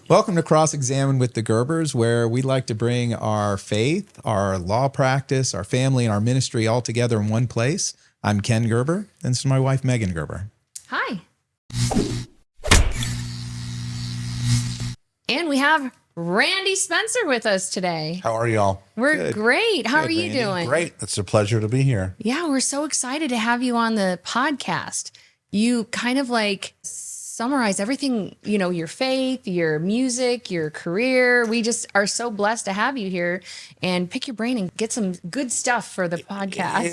Welcome to Cross Examine with the Gerbers, where we like to bring our faith, our law practice, our family, and our ministry all together in one place. I'm Ken Gerber, and this is my wife, Megan Gerber. Hi. And we have Randy Spencer with us today. How are y'all? We're Good. great. How Good, are you Randy. doing? Great. It's a pleasure to be here. Yeah, we're so excited to have you on the podcast. You kind of like summarize everything, your faith, your music, your career. We just are so blessed to have you here and pick your brain and get some good stuff for the podcast.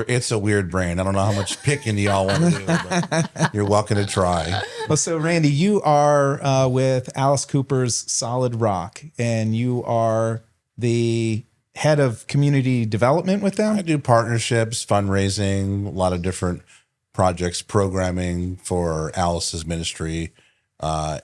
It's a weird brain. I don't know how much picking y'all want to do, but you're welcome to try. Well, so Randy, you are with Alice Cooper's Solid Rock, and you are the head of community development with them? I do partnerships, fundraising, a lot of different projects, programming for Alice's ministry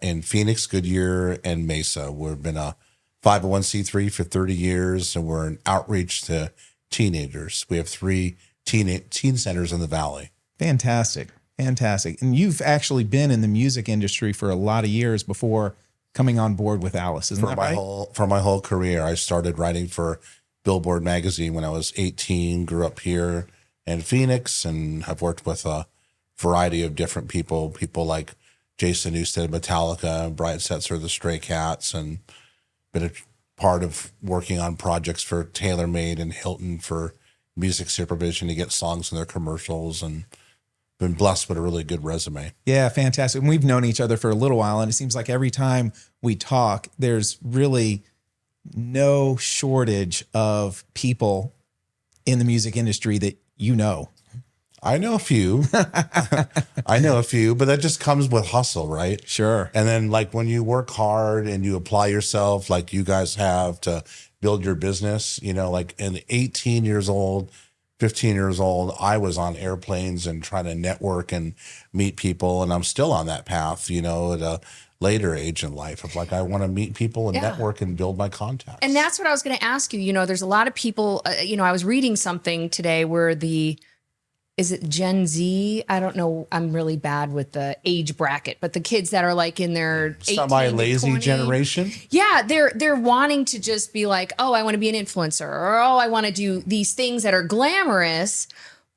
in Phoenix, Goodyear, and Mesa. We've been a 501c3 for 30 years, and we're an outreach to teenagers. We have 3 teen centers in the Valley. Fantastic. And you've actually been in the music industry for a lot of years before coming on board with Alice, isn't that right? For my whole career, I started writing for Billboard magazine when I was 18, grew up here in Phoenix, and have worked with a variety of different people like Jason Newsted, Metallica, Brian Setzer, the Stray Cats, and been a part of working on projects for TaylorMade and Hilton for music supervision to get songs in their commercials, and been blessed with a really good resume. Yeah, fantastic. And we've known each other for a little while, and it seems like every time we talk, there's really no shortage of people in the music industry that you know. I know a few. but that just comes with hustle, right? Sure. And then like when you work hard and you apply yourself like you guys have to build your business, like in 18 years old, 15 years old, I was on airplanes and trying to network and meet people. And I'm still on that path, at a later age in life of like, I want to meet people and network and build my contacts. And that's what I was going to ask you. There's a lot of people, I was reading something today where is it Gen Z? I don't know. I'm really bad with the age bracket, but the kids that are like in their 18 not my to lazy 20. generation. Yeah, they're wanting to just be like, oh, I want to be an influencer, or oh, I want to do these things that are glamorous,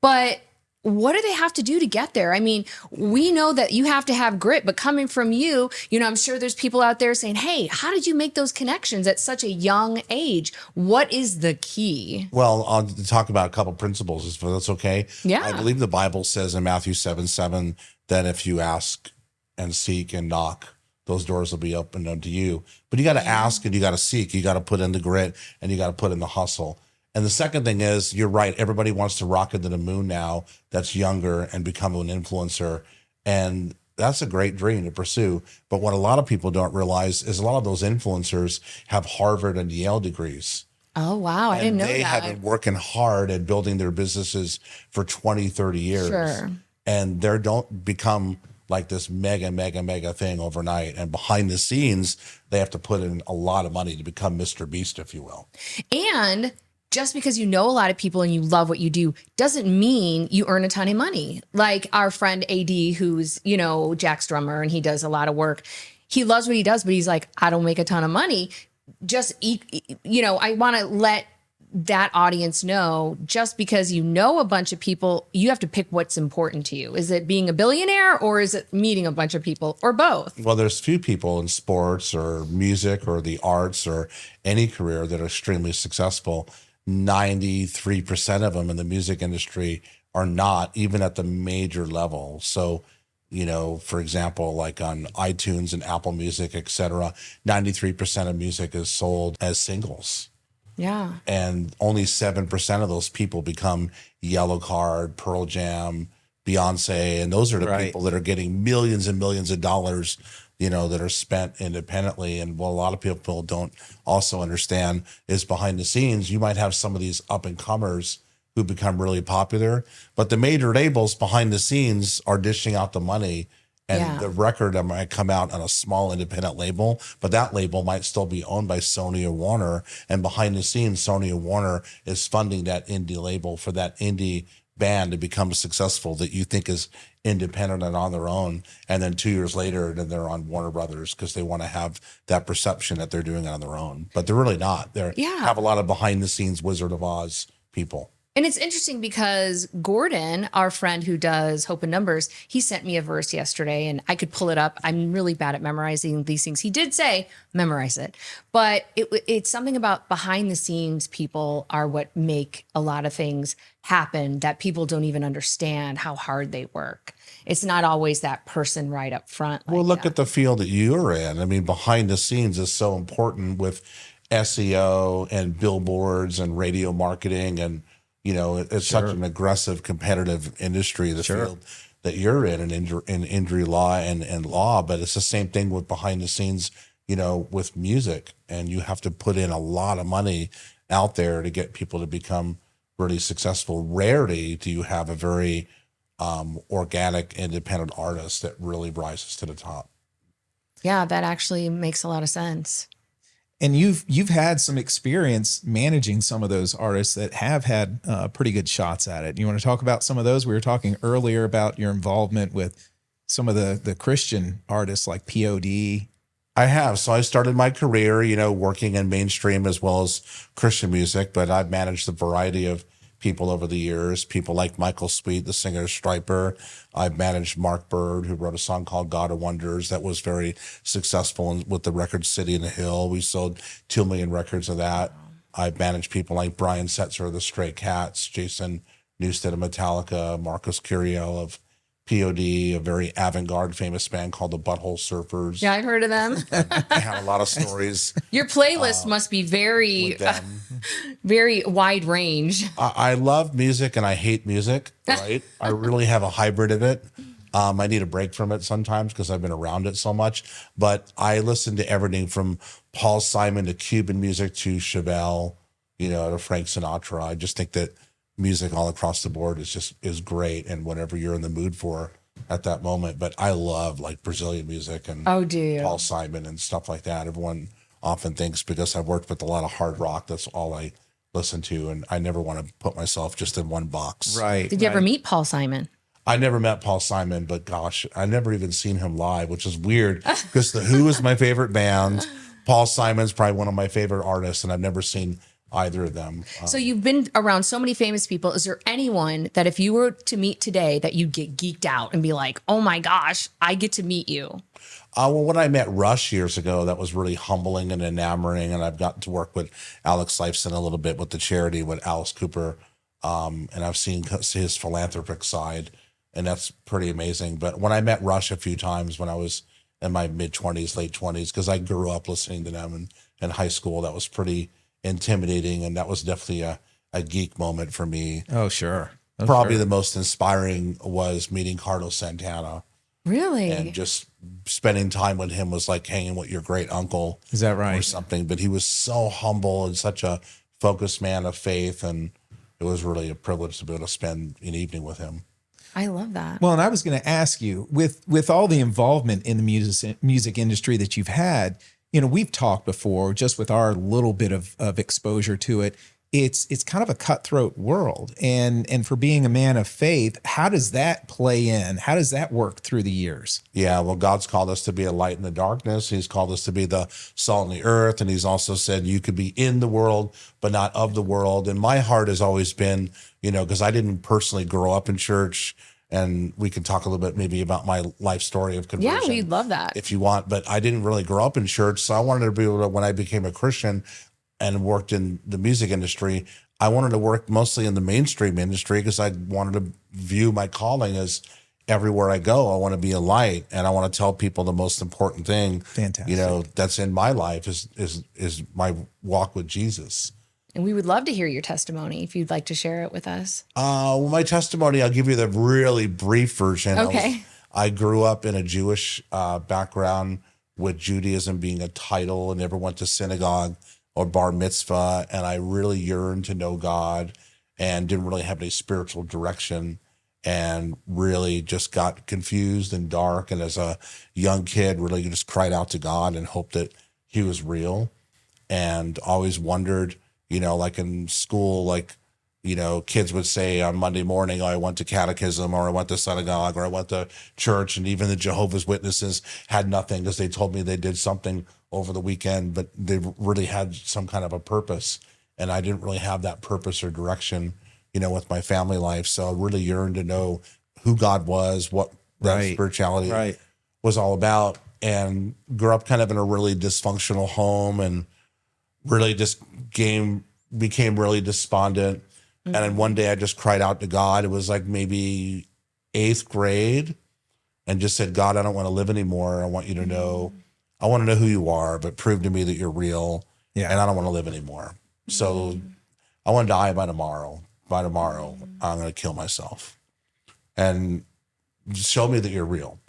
but what do they have to do to get there? I mean, we know that you have to have grit, but coming from you, I'm sure there's people out there saying, hey, how did you make those connections at such a young age? What is the key? Well, I'll talk about a couple principles, if that's okay. Yeah. I believe the Bible says in Matthew 7:7 that if you ask and seek and knock, those doors will be opened unto you. But you got to ask and you got to seek. You got to put in the grit and you got to put in the hustle. And the second thing is, you're right. Everybody wants to rocket to the moon now that's younger and become an influencer. And that's a great dream to pursue. But what a lot of people don't realize is a lot of those influencers have Harvard and Yale degrees. Oh, wow. I didn't know that. They have been working hard at building their businesses for 20, 30 years. Sure. And they don't become like this mega thing overnight. And behind the scenes, they have to put in a lot of money to become Mr. Beast, if you will. And just because you know a lot of people and you love what you do doesn't mean you earn a ton of money. Like our friend AD, who's, Jack's drummer, and he does a lot of work. He loves what he does, but he's like, I don't make a ton of money. I want to let that audience know, just because you know a bunch of people, you have to pick what's important to you. Is it being a billionaire, or is it meeting a bunch of people, or both? Well, there's few people in sports or music or the arts or any career that are extremely successful. 93% of them in the music industry are not even at the major level. So, for example, like on iTunes and Apple Music, et cetera, 93% of music is sold as singles. Yeah. And only 7% of those people become Yellow Card, Pearl Jam, Beyonce. And those are the people that are getting millions and millions of dollars, that are spent independently. And what a lot of people don't also understand is behind the scenes, you might have some of these up and comers who become really popular, but the major labels behind the scenes are dishing out the money. And the record might come out on a small independent label, but that label might still be owned by Sony or Warner. And behind the scenes, Sony or Warner is funding that indie label for that indie band to become successful that you think is independent and on their own. And then 2 years later, then they're on Warner Brothers because they want to have that perception that they're doing it on their own. But they're really not. They have a lot of behind the scenes Wizard of Oz people. And it's interesting because Gordon, our friend who does Hope in Numbers, he sent me a verse yesterday and I could pull it up. I'm really bad at memorizing these things. He did say, memorize it. But it's something about behind the scenes people are what make a lot of things happen that people don't even understand how hard they work. It's not always that person right up front. Well, look at the field that you're in. I mean, behind the scenes is so important with SEO and billboards and radio marketing and it's such an aggressive, competitive industry, the field that you're in injury law and law. But it's the same thing with behind the scenes, with music. And you have to put in a lot of money out there to get people to become really successful. Rarely do you have a very organic, independent artist that really rises to the top. Yeah, that actually makes a lot of sense. And you've had some experience managing some of those artists that have had pretty good shots at it. You want to talk about some of those? We were talking earlier about your involvement with some of the Christian artists like POD. I have. So I started my career, working in mainstream as well as Christian music, but I've managed a variety of people over the years, people like Michael Sweet, the singer Striper. I've managed Mark Bird, who wrote a song called God of Wonders that was very successful with the record City in the Hill. We sold 2 million records of that. I've managed people like Brian Setzer of the Stray Cats, Jason Newsted of Metallica, Marcus Curiel of POD, a very avant-garde famous band called the Butthole Surfers. Yeah, I've heard of them. I have a lot of stories. Your playlist must be very, very wide range. I love music and I hate music, right? I really have a hybrid of it. I need a break from it sometimes because I've been around it so much. But I listen to everything from Paul Simon to Cuban music to Chevelle, to Frank Sinatra. I just think that music all across the board is great, and whatever you're in the mood for at that moment. But I love like Brazilian music and Paul Simon and stuff like that. Everyone often thinks because I've worked with a lot of hard rock, that's all I listen to, and I never want to put myself just in one box. Right. Did you ever meet Paul Simon? I never met Paul Simon, but gosh, I never even seen him live, which is weird because The Who is my favorite band. Paul Simon's probably one of my favorite artists, and I've never seen either of them. So you've been around so many famous people. Is there anyone that if you were to meet today that you'd get geeked out and be like, oh my gosh, I get to meet you? Well, when I met Rush years ago, that was really humbling and enamoring. And I've gotten to work with Alex Lifeson a little bit with the charity with Alice Cooper. And I've seen his philanthropic side, and that's pretty amazing. But when I met Rush a few times when I was in my mid-20s, late 20s, because I grew up listening to them in high school, that was pretty intimidating, and that was definitely a geek moment for me. Oh, sure. Probably the most inspiring was meeting Carlos Santana. Really? And just spending time with him was like hanging with your great uncle. Is that right? Or something. But he was so humble and such a focused man of faith, and it was really a privilege to be able to spend an evening with him. I love that. Well, and I was going to ask you, with all the involvement in the music industry that you've had, we've talked before, just with our little bit of exposure to it, it's kind of a cutthroat world. And for being a man of faith, how does that play in? How does that work through the years? Yeah, well, God's called us to be a light in the darkness. He's called us to be the salt in the earth. And he's also said you could be in the world, but not of the world. And my heart has always been, because I didn't personally grow up in church. And we can talk a little bit maybe about my life story of conversion. Yeah, we'd love that. If you want. But I didn't really grow up in church. So I wanted to be able to, when I became a Christian and worked in the music industry, I wanted to work mostly in the mainstream industry because I wanted to view my calling as everywhere I go, I want to be a light, and I want to tell people the most important thing, Fantastic. That's in my life is my walk with Jesus. And we would love to hear your testimony if you'd like to share it with us. Well, my testimony, I'll give you the really brief version. Okay. I grew up in a Jewish background with Judaism being a title, and never went to synagogue or bar mitzvah. And I really yearned to know God and didn't really have any spiritual direction, and really just got confused and dark. And as a young kid, really just cried out to God and hoped that he was real, and always wondered, like in school, like kids would say on Monday morning, oh, I went to catechism, or I went to synagogue, or I went to church. And even the Jehovah's Witnesses had nothing because they told me they did something over the weekend, but they really had some kind of a purpose. And I didn't really have that purpose or direction, with my family life. So I really yearned to know who God was, what that spirituality was all about, and grew up kind of in a really dysfunctional home, and really just became really despondent. And then one day I just cried out to God. It was like maybe 8th grade, and just said, God, I don't want to live anymore. I want you to know, I want to know who you are, but prove to me that you're real. Yeah. And I don't want to live anymore. So I want to die by tomorrow. By tomorrow, I'm going to kill myself. And just show me that you're real.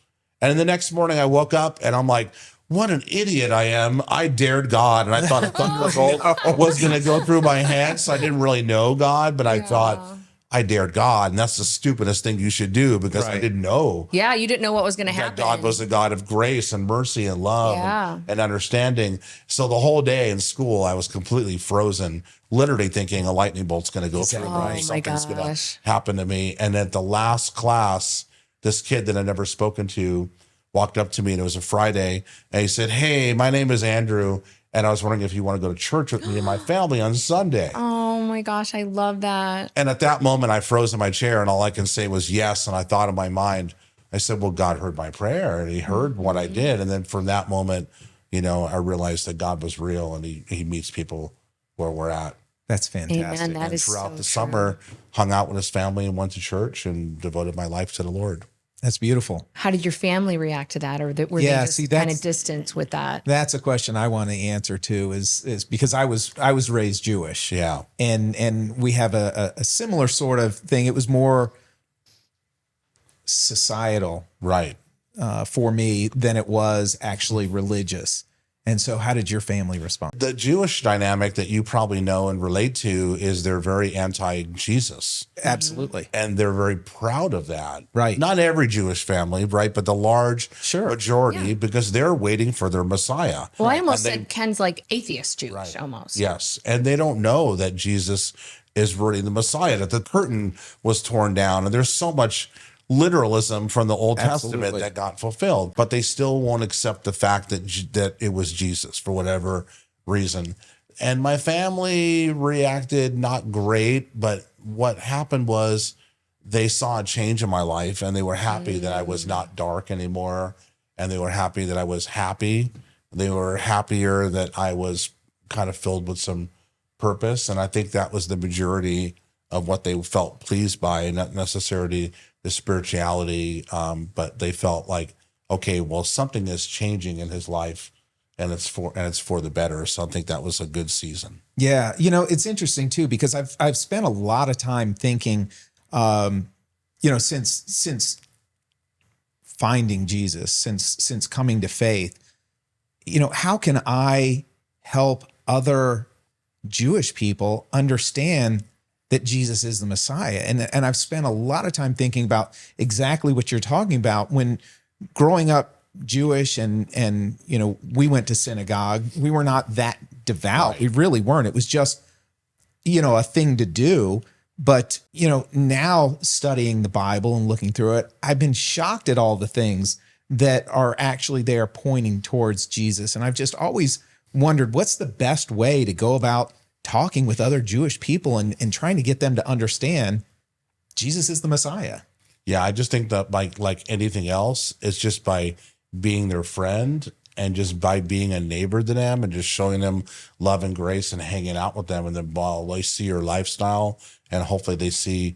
And then the next morning I woke up and I'm like, what an idiot I am. I dared God. And I thought a thunderbolt was going to go through my hands. So I didn't really know God, but I thought I dared God. And that's the stupidest thing you should do, because I didn't know. Yeah, you didn't know what was going to happen. God was a God of grace and mercy and love and understanding. So the whole day in school, I was completely frozen, literally thinking a lightning bolt's going to go through me. Something's going to happen to me. And at the last class, this kid that I'd never spoken to walked up to me, and it was a Friday, and he said, hey, my name is Andrew, and I was wondering if you want to go to church with me and my family on Sunday. Oh my gosh, I love that. And at that moment, I froze in my chair, and all I can say was yes. And I thought in my mind, I said, well, God heard my prayer, and he heard what I did. And then from that moment, I realized that God was real, and he meets people where we're at. That's fantastic. Amen. That is throughout so the true. summer, hung out with his family and went to church and devoted my life to the Lord. That's beautiful. How did your family react to that? Or were they just kind of distant with that? That's a question I want to answer too, is because I was raised Jewish. Yeah. And we have a similar sort of thing. It was more societal for me than it was actually religious. And so how did your family respond? The Jewish dynamic that you probably know and relate to is they're very anti-Jesus. Absolutely. And they're very proud of that. Right. Not every Jewish family, right? But the large majority, because they're waiting for their Messiah. Well, I almost said Ken's like atheist Jewish almost. Yes. And they don't know that Jesus is really the Messiah, that the curtain was torn down. And there's so much literalism from the Old Testament that got fulfilled, but they still won't accept the fact that it was Jesus for whatever reason. And my family reacted not great, but what happened was they saw a change in my life, and they were happy that I was not dark anymore, and they were happy that I was happy. They were happier that I was kind of filled with some purpose, and I think that was the majority of what they felt pleased by, not necessarily the spirituality, but they felt like, okay, well, something is changing in his life, and it's for the better. So I think that was a good season. Yeah, it's interesting too, because I've spent a lot of time thinking, since finding Jesus, since coming to faith, how can I help other Jewish people understand that Jesus is the Messiah? And I've spent a lot of time thinking about exactly what you're talking about. When growing up Jewish and we went to synagogue, we were not that devout. We really weren't. It was just, a thing to do. But, now studying the Bible and looking through it, I've been shocked at all the things that are actually there pointing towards Jesus. And I've just always wondered, what's the best way to go about talking with other Jewish people and trying to get them to understand Jesus is the Messiah? Yeah, I just think that like anything else, it's just by being their friend and just by being a neighbor to them and just showing them love and grace and hanging out with them. And then while they see your lifestyle and hopefully they see,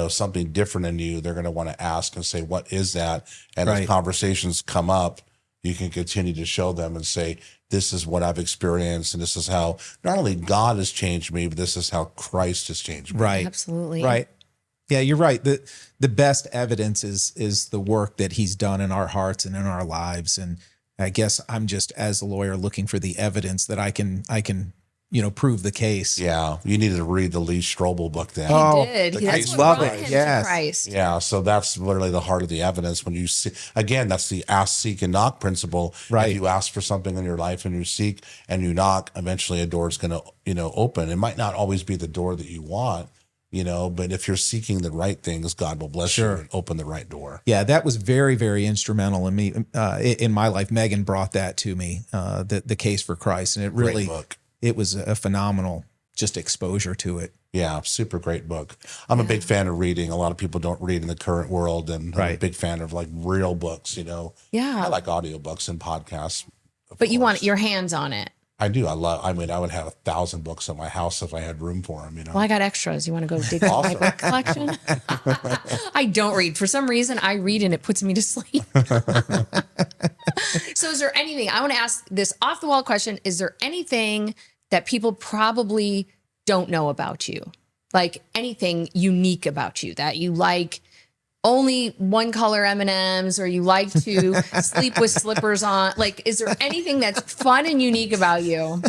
something different in you, they're going to want to ask and say, what is that? And as conversations come up, you can continue to show them and say, this is what I've experienced, and this is how not only God has changed me, but this is how Christ has changed me. Right. Absolutely. Right. Yeah, you're right. The best evidence is the work that he's done in our hearts and in our lives. And I guess I'm just, as a lawyer, looking for the evidence that I can prove the case. Yeah, you needed to read the Lee Strobel book then. He did. I love it. Yes. Christ. Yeah, so that's literally the heart of the evidence. When you see, again, that's the ask, seek, and knock principle. Right. If you ask for something in your life and you seek and you knock, eventually a door is going to, open. It might not always be the door that you want, but if you're seeking the right things, God will bless you and open the right door. Yeah, that was very, very instrumental in me in my life. Megan brought that to me, the Case for Christ, and it really, it was a phenomenal just exposure to it. Yeah, super great book. I'm a big fan of reading. A lot of people don't read in the current world, and I'm a big fan of like real books. Yeah, I like audiobooks and podcasts. But you want your hands on it. I do. I would have 1,000 books at my house if I had room for them, Well, I got extras. You want to go dig my book collection? I don't read. For some reason, I read and it puts me to sleep. So is there anything, I want to ask this off the wall question. Is there anything that people probably don't know about you? Like anything unique about you that you like only one color M&Ms, or you like to sleep with slippers on? Like, is there anything that's fun and unique about you?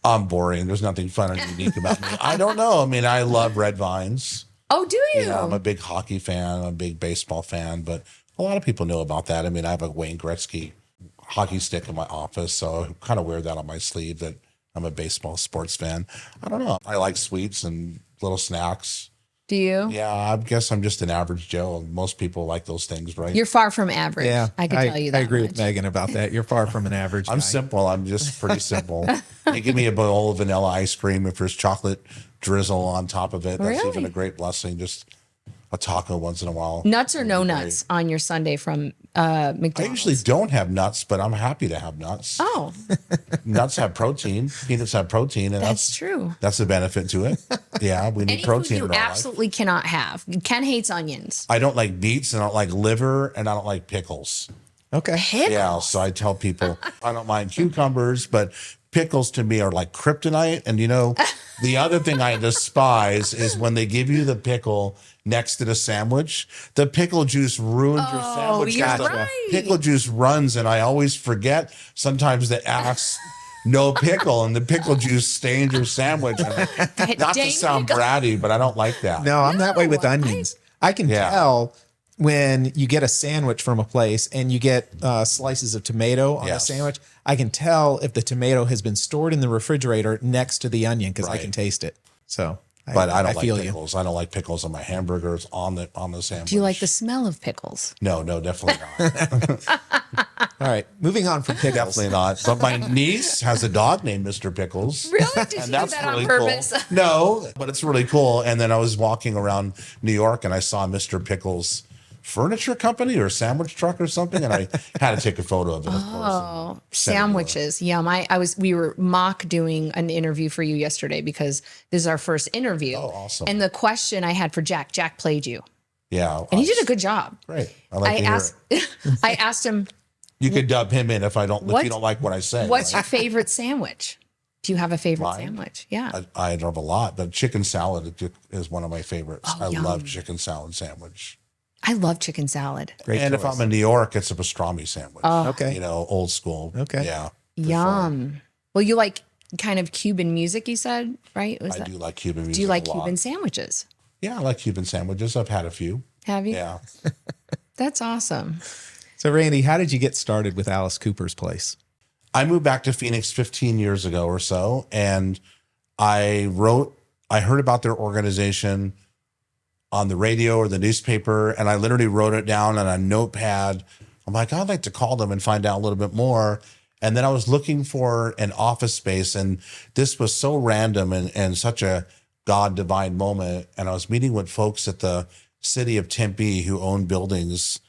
I'm boring. There's nothing fun and unique about me. I don't know. I mean, I love red vines. Oh, do you? Yeah, I'm a big hockey fan. I'm a big baseball fan, but a lot of people know about that. I mean, I have a Wayne Gretzky hockey stick in my office, so I kind of wear that on my sleeve that I'm a baseball sports fan. I don't know. I like sweets and little snacks. Do you? Yeah, I guess I'm just an average Joe. Most people like those things, right? You're far from average. Yeah, I can tell you that. I agree with Megan about that. You're far from an average guy. I'm simple. I'm just pretty simple. They give me a bowl of vanilla ice cream if there's chocolate drizzle on top of it. That's even a great blessing. Just a taco once in a while. Nuts or no nuts on your Sunday from McDonald's? I usually don't have nuts, but I'm happy to have nuts. Oh. Nuts have protein. Peanuts have protein. And that's true. That's a benefit to it. Yeah, we need protein food in our life. absolutely cannot have. Ken hates onions. I don't like beets, and I don't like liver, and I don't like pickles. Okay. Pickles? Yeah, so I tell people I don't mind cucumbers, but pickles to me are like kryptonite. And the other thing I despise is when they give you the pickle next to the sandwich. The pickle juice ruins your sandwich. You're The right. pickle juice runs, and I always forget sometimes to ask no pickle, and the pickle juice stains your sandwich. Not to sound bratty, but I don't like that. No, I'm that way with onions. I can tell when you get a sandwich from a place and you get slices of tomato on a sandwich. I can tell if the tomato has been stored in the refrigerator next to the onion because I can taste it. So, but I don't like pickles. I don't like pickles on my hamburgers, on the sandwich. Do you like the smell of pickles? No, definitely not. All right, moving on from pickles. Definitely not. But my niece has a dog named Mr. Pickles. Really? Did you do that on purpose? Cool. No, but it's really cool. And then I was walking around New York and I saw Mr. Pickles furniture company or sandwich truck or something, and I had to take a photo of it, of course. Oh, sandwiches. Yum. We were mock doing an interview for you yesterday because this is our first interview. Oh, awesome. And the question I had for Jack played you. Yeah. And he did a good job. Great. I asked him. You could dub him in if you don't like what I say. What's your favorite sandwich? Do you have a favorite sandwich? Yeah. I love a lot, but chicken salad is one of my favorites. Oh, I love chicken salad sandwich. I love chicken salad. Great and choice. if I'm in New York, it's a pastrami sandwich. Oh. Okay. Old school. Okay. Yeah. Yum. Well, you like kind of Cuban music, you said, right? I do like Cuban music. Do you like a lot. Cuban sandwiches? Yeah, I like Cuban sandwiches. I've had a few. Have you? Yeah. That's awesome. So, Randy, how did you get started with Alice Cooper's Place? I moved back to Phoenix 15 years ago or so, and I heard about their organization on the radio or the newspaper, and I literally wrote it down on a notepad. I'm like, I'd like to call them and find out a little bit more. And then I was looking for an office space, and this was so random and such a God divine moment. And I was meeting with folks at the city of Tempe who own buildings,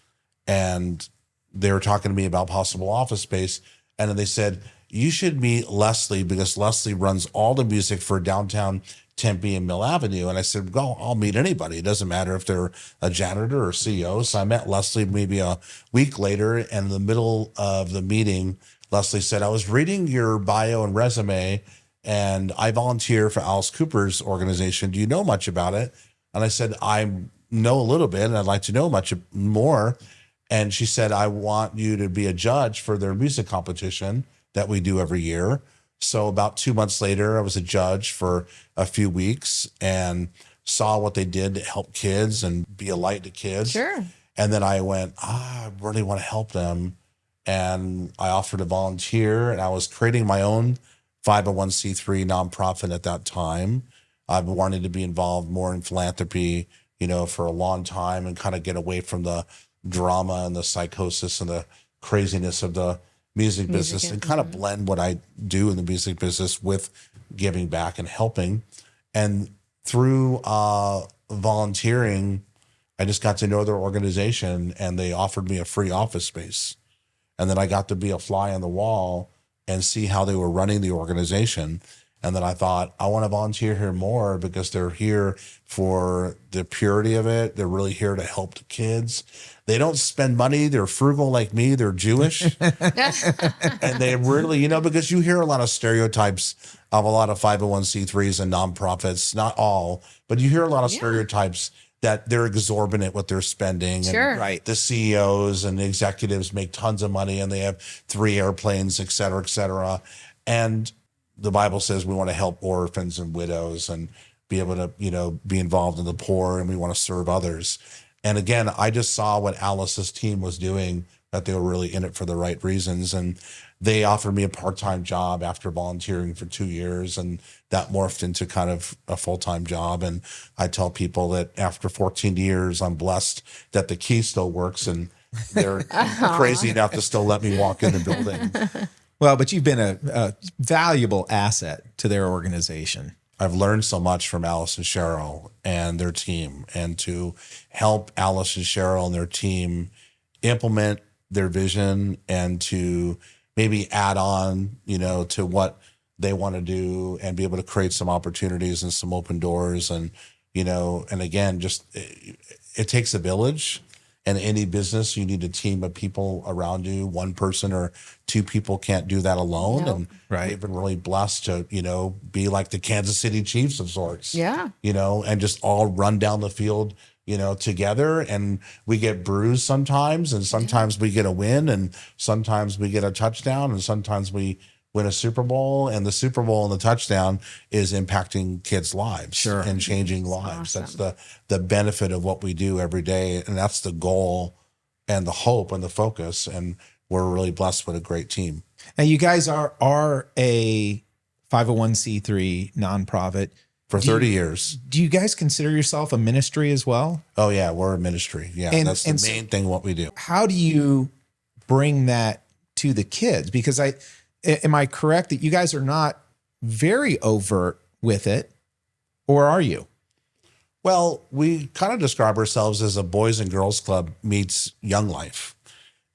and they were talking to me about possible office space. And then they said, you should meet Leslie because Leslie runs all the music for downtown Tempe and Mill Avenue. And I said, well, I'll meet anybody. It doesn't matter if they're a janitor or CEO. So I met Leslie maybe a week later. And in the middle of the meeting, Leslie said, I was reading your bio and resume, and I volunteer for Alice Cooper's organization. Do you know much about it? And I said, I know a little bit, and I'd like to know much more. And she said, I want you to be a judge for their music competition that we do every year. So about 2 months later, I was a judge for a few weeks and saw what they did to help kids and be a light to kids. Sure. And then I went, I really want to help them. And I offered to volunteer, and I was creating my own 501c3 nonprofit at that time. I've wanted to be involved more in philanthropy, for a long time and kind of get away from the drama and the psychosis and the craziness of the music business and kind of blend what I do in the music business with giving back and helping. And through volunteering, I just got to know their organization, and they offered me a free office space. And then I got to be a fly on the wall and see how they were running the organization. And then I thought, I want to volunteer here more because they're here for the purity of it. They're really here to help the kids. They don't spend money. They're frugal like me. They're Jewish. And they really, because you hear a lot of stereotypes of a lot of 501c3s and nonprofits, not all, but you hear a lot of stereotypes that they're exorbitant what they're spending. Sure. And the CEOs and the executives make tons of money and they have 3 airplanes, et cetera, et cetera. And the Bible says we want to help orphans and widows and be able to, be involved in the poor, and we want to serve others. And again, I just saw what Alice's team was doing, that they were really in it for the right reasons. And they offered me a part-time job after volunteering for 2 years, and that morphed into kind of a full-time job. And I tell people that after 14 years, I'm blessed that the key still works, and they're crazy enough to still let me walk in the building. Well, but you've been a valuable asset to their organization. I've learned so much from Alice and Cheryl and their team, and to help Alice and Cheryl and their team implement their vision and to maybe add on, to what they want to do and be able to create some opportunities and some open doors. And, and again, just it takes a village. And any business, you need a team of people around you. One person or 2 people can't do that alone. Nope. And Right. we've been really blessed to, be like the Kansas City Chiefs of sorts. Yeah. And just all run down the field, together. And we get bruised sometimes, and sometimes we get a win, and sometimes we get a touchdown, and sometimes we win a Super Bowl. And the Super Bowl and the touchdown is impacting kids' lives and changing lives. Awesome. That's the benefit of what we do every day. And that's the goal and the hope and the focus. And we're really blessed with a great team. Now, you guys are a 501c3 nonprofit. For 30 years. Do you guys consider yourself a ministry as well? Oh, yeah, we're a ministry. Yeah, that's the main thing what we do. How do you bring that to the kids? Because am I correct that you guys are not very overt with it, or are you? Well, we kind of describe ourselves as a Boys and Girls Club meets Young Life.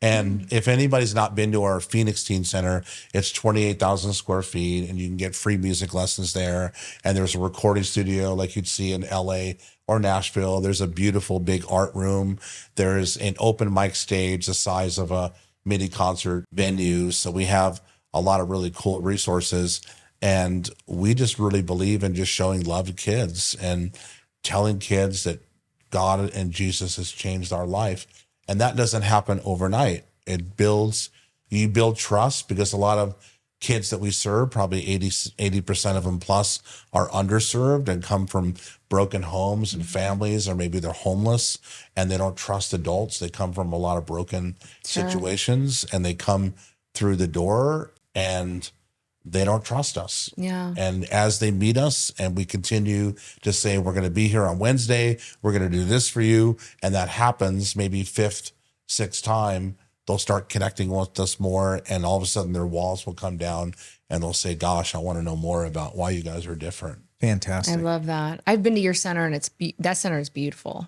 And if anybody's not been to our Phoenix Teen Center, it's 28,000 square feet, and you can get free music lessons there. And there's a recording studio like you'd see in LA or Nashville. There's a beautiful big art room. There's an open mic stage the size of a mini concert venue. So we have a lot of really cool resources. And we just really believe in just showing love to kids and telling kids that God and Jesus has changed our life. And that doesn't happen overnight. You build trust, because a lot of kids that we serve, probably 80% of them plus, are underserved and come from broken homes and families, or maybe they're homeless and they don't trust adults. They come from a lot of broken situations, and they come through the door and they don't trust us. Yeah. And as they meet us and we continue to say, we're going to be here on Wednesday, we're going to do this for you, and that happens maybe 5th, 6th time, they'll start connecting with us more, and all of a sudden their walls will come down and they'll say, gosh, I want to know more about why you guys are different. Fantastic. I love that. I've been to your center, and that center is beautiful.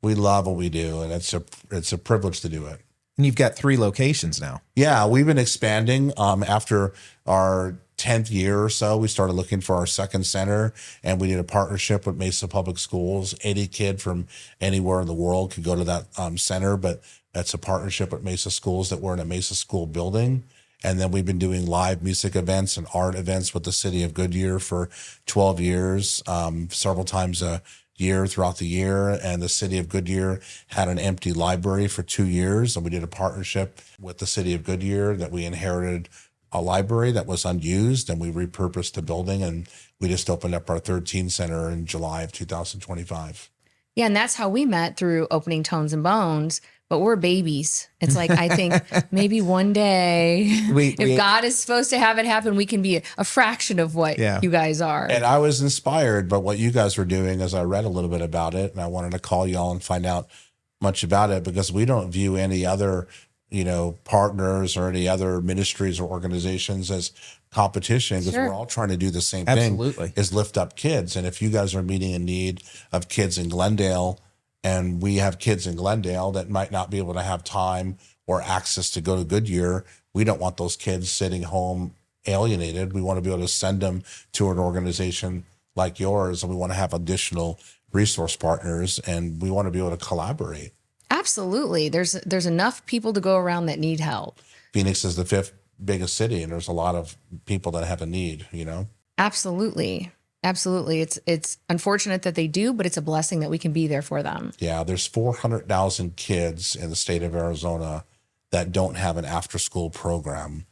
We love what we do, and it's a privilege to do it. And you've got 3 locations now. Yeah, we've been expanding. After our 10th year or so, we started looking for our second center, and we did a partnership with Mesa Public Schools. Any kid from anywhere in the world could go to that center, but that's a partnership with Mesa Schools that we're in a Mesa School building. And then we've been doing live music events and art events with the city of Goodyear for 12 years, several times a year throughout the year. And the city of Goodyear had an empty library for 2 years. And we did a partnership with the city of Goodyear that we inherited a library that was unused, and we repurposed the building. And we just opened up our 3rd teen center in July of 2025. Yeah, and that's how we met, through opening Tones and Bones. but we're babies. It's like, I think maybe one day, if God is supposed to have it happen, we can be a fraction of what you guys are. And I was inspired by what you guys were doing as I read a little bit about it. And I wanted to call y'all and find out much about it, because we don't view any other, partners or any other ministries or organizations as competition, because we're all trying to do the same thing, is lift up kids. And if you guys are meeting a need of kids in Glendale, and we have kids in Glendale that might not be able to have time or access to go to Goodyear, we don't want those kids sitting home alienated. We want to be able to send them to an organization like yours, and we want to have additional resource partners, and we want to be able to collaborate. Absolutely. There's enough people to go around that need help. Phoenix is the 5th biggest city, and there's a lot of people that have a need, Absolutely. Absolutely. It's unfortunate that they do, but it's a blessing that we can be there for them. Yeah, there's 400,000 kids in the state of Arizona that don't have an after-school program,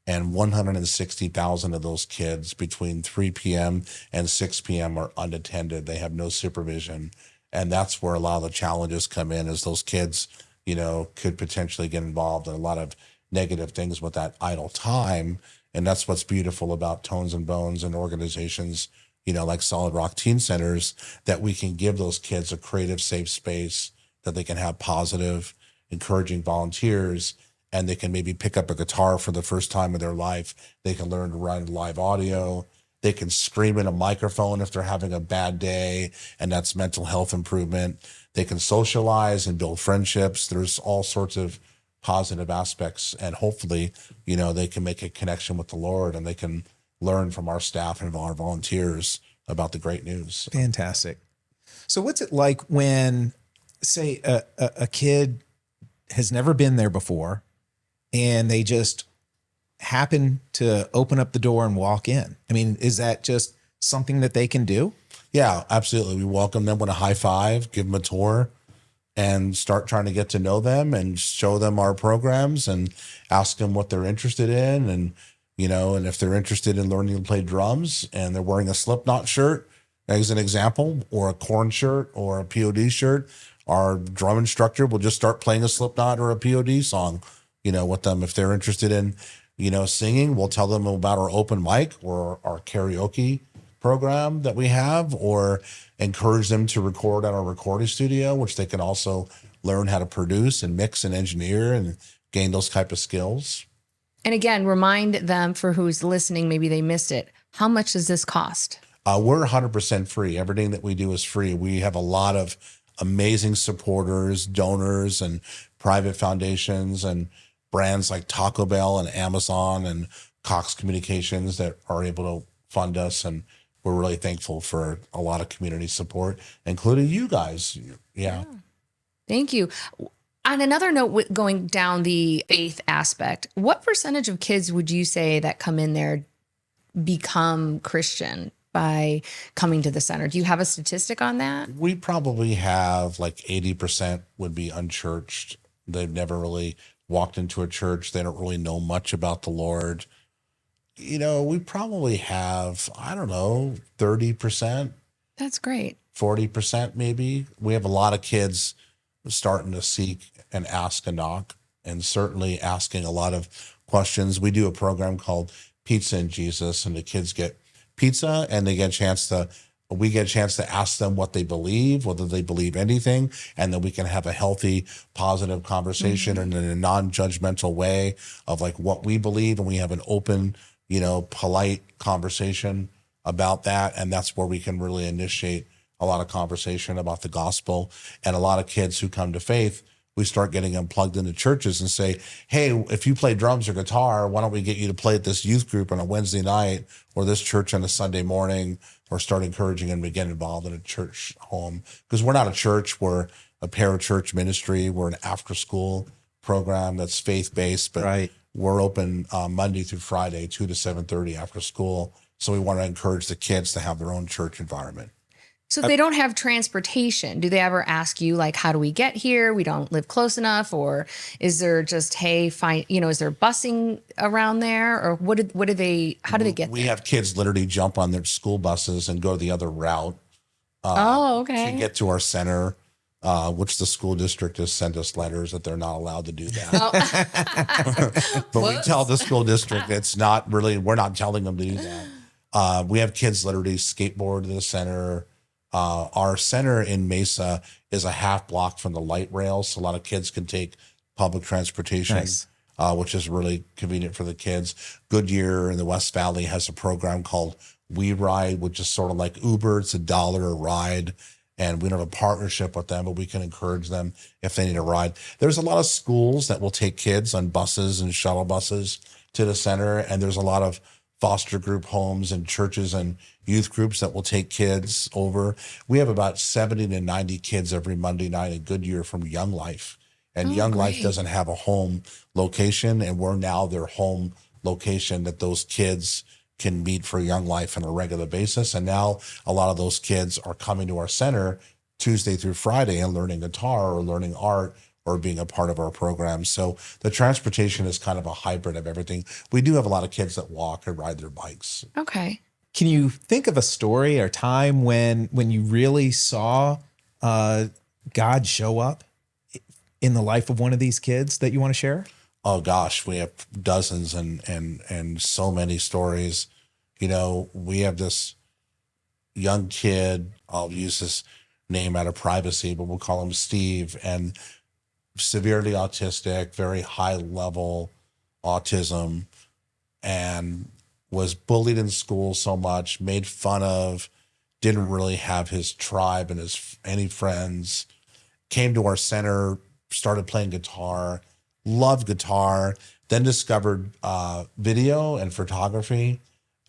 and 160,000 of those kids between 3 p.m. and 6 p.m. are unattended. They have no supervision, and that's where a lot of the challenges come in, is those kids, could potentially get involved in a lot of negative things with that idle time. And that's what's beautiful about Tones and Bones and organizations, like Solid Rock Teen Centers, that we can give those kids a creative, safe space that they can have positive, encouraging volunteers, and they can maybe pick up a guitar for the first time in their life. They can learn to run live audio. They can scream in a microphone if they're having a bad day, and that's mental health improvement. They can socialize and build friendships. There's all sorts of positive aspects, and hopefully, they can make a connection with the Lord, and they can learn from our staff and our volunteers about the great news. Fantastic. So what's it like when, say, a kid has never been there before, and they just happen to open up the door and walk in? I mean, is that just something that they can do? Yeah, absolutely. We welcome them with a high five, give them a tour, and start trying to get to know them and show them our programs and ask them what they're interested in. And, and if they're interested in learning to play drums and they're wearing a Slipknot shirt, as an example, or a Korn shirt or a POD shirt, our drum instructor will just start playing a Slipknot or a POD song, with them. If they're interested in, singing, we'll tell them about our open mic or our karaoke program that we have, or encourage them to record at our recording studio, which they can also learn how to produce and mix and engineer and gain those type of skills. And again, remind them, for who's listening, maybe they missed it, how much does this cost? We're 100% free. Everything that we do is free. We have a lot of amazing supporters, donors, and private foundations and brands like Taco Bell and Amazon and Cox Communications that are able to fund us. And we're really thankful for a lot of community support, including you guys. Yeah. Thank you. On another note, going down the faith aspect, what percentage of kids would you say that come in there become Christian by coming to the center? Do you have a statistic on that? We probably have like 80% would be unchurched. They've never really walked into a church. They don't really know much about the Lord. We probably have, 30%. That's great. 40% maybe. We have a lot of kids starting to seek and ask and knock, and certainly asking a lot of questions. We do a program called Pizza and Jesus, and the kids get pizza, and we get a chance to ask them what they believe, whether they believe anything, and then we can have a healthy, positive conversation and in a non-judgmental way of like what we believe, and we have an open, polite conversation about that. And that's where we can really initiate a lot of conversation about the gospel. And a lot of kids who come to faith, we start getting them plugged into churches and say, hey, if you play drums or guitar, why don't we get you to play at this youth group on a Wednesday night, or this church on a Sunday morning, or start encouraging them to get involved in a church home. Because we're not a church, we're a parachurch ministry. We're an after school program that's faith-based, but we're open Monday through Friday, 2 to 7:30 after school. So we want to encourage the kids to have their own church environment. So if they don't have transportation, do they ever ask you, like, how do we get here? We don't live close enough. Or is there just, hey, fine, is there busing around there? Or how do they get there? We have kids literally jump on their school buses and go the other route okay. to get to our center. which the school district has sent us letters that they're not allowed to do that. But we tell the school district it's not really, we're not telling them to do that. We have kids literally skateboard to the center. Our center in Mesa is a half block from the light rail, so a lot of kids can take public transportation. Nice. Which is really convenient for the kids. Goodyear in the West Valley has a program called We Ride, which is sort of like Uber. It's $1 a ride. And we don't have a partnership with them, but we can encourage them if they need a ride. There's a lot of schools that will take kids on buses and shuttle buses to the center. And there's a lot of foster group homes and churches and youth groups that will take kids over. We have about 70 to 90 kids every Monday night in Goodyear from Young Life. And Young Life doesn't have a home location, and we're now their home location that those kids can meet for Young Life on a regular basis. And now a lot of those kids are coming to our center Tuesday through Friday and learning guitar or learning art or being a part of our program. So the transportation is kind of a hybrid of everything. We do have a lot of kids that walk and ride their bikes. Okay. Can you think of a story or time when you really saw God show up in the life of one of these kids that you want to share? Oh gosh, we have dozens and so many stories. You know, we have this young kid, I'll use his name out of privacy, but we'll call him Steve, and severely autistic, very high level autism, and was bullied in school so much, made fun of, didn't really have his tribe and any friends, came to our center, started playing guitar, loved guitar, then discovered video and photography.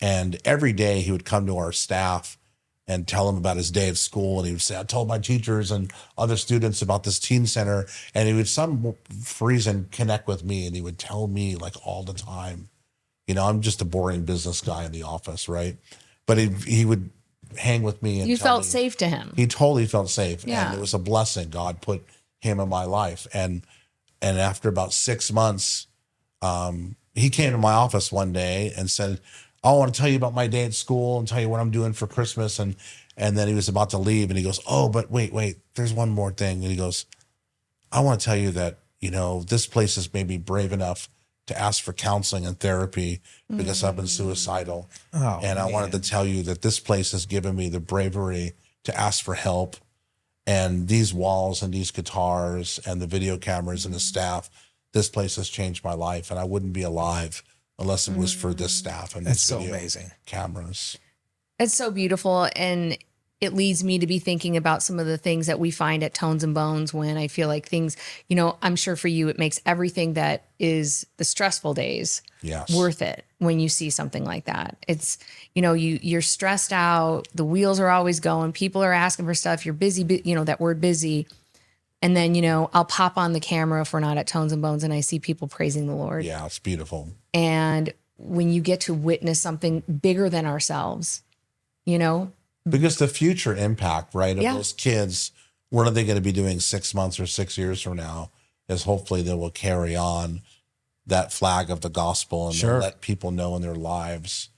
And every day he would come to our staff and tell them about his day at school. And he would say, I told my teachers and other students about this teen center. And he would, some reason, connect with me. And he would tell me like all the time, you know, I'm just a boring business guy in the office, right? But he would hang with me. And you felt safe to him. He totally felt safe. Yeah. And it was a blessing. God put him in my life. And after about 6 months, he came to my office one day and said, I want to tell you about my day at school and tell you what I'm doing for Christmas. And then he was about to leave and he goes, oh, but wait, there's one more thing. And he goes, I want to tell you that, you know, this place has made me brave enough to ask for counseling and therapy because I've been suicidal. Oh, and I wanted to tell you that this place has given me the bravery to ask for help. And these walls and these guitars and the video cameras and the staff, this place has changed my life. And I wouldn't be alive unless it was for this staff and That's these so video amazing. cameras. It's so beautiful. And it leads me to be thinking about some of the things that we find at Tones and Bones when I feel like things, you know, I'm sure for you, it makes everything that is the stressful days worth it when you see something like that. It's, you know, you're stressed out. The wheels are always going. People are asking for stuff. You're busy, you know, that word busy. And then, you know, I'll pop on the camera if we're not at Tones and Bones and I see people praising the Lord. Yeah, it's beautiful. And when you get to witness something bigger than ourselves, you know, because the future impact, right, of those kids, what are they going to be doing 6 months or 6 years from now is hopefully they will carry on that flag of the gospel and they'll let people know in their lives